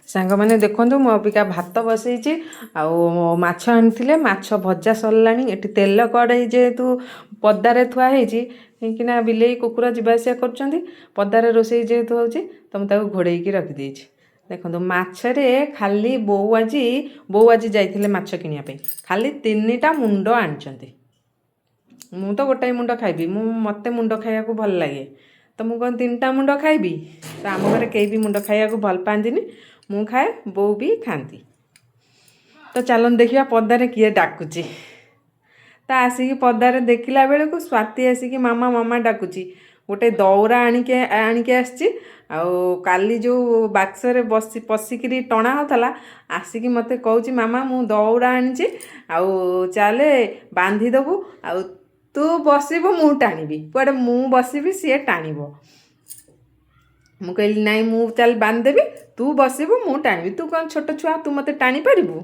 सांग मैंने देखूँ मु अबिका भात बसई माछ आनी माछ भजा सरलानी एटी तेल कड़े जेहेतु पदारे थुआई कहीं बिले कुकुर जावासिया कर पदारे रोषे जेहेतु हो तो मुझे घोड़े रखिदे देखो मछरे खाली बो आज जाइए माछ किणापी खाली 3टा मुंड आनी मु तो गोटाए मुंड खाइबी मते मुंड खाया भल लगे तो मुझे 3टा मुंड खाइबी तो आम घर कई भी मुंड खाया भल पाती मु खाए बो भी खाती तो चलन देखिए पदारे किए डाकुची तो आसिक पदारे देखला बेलू को स्वाति आसिक मामा मामा डाकुची गोटे दौरा आणिके आसची काली जो बाक्सरे बसी पशिकी टणा होता आसिक मत कौची मामा मु दौरा आनी चले बांधीदेबू आ तू बसबू मु टाणी कुआडे मु बसबी सी टाणब मु कहली नाई मु चल बांधदेवी तू बसबू मु टाणी तू कौन छोट छुआ तू मत टाणी पारू।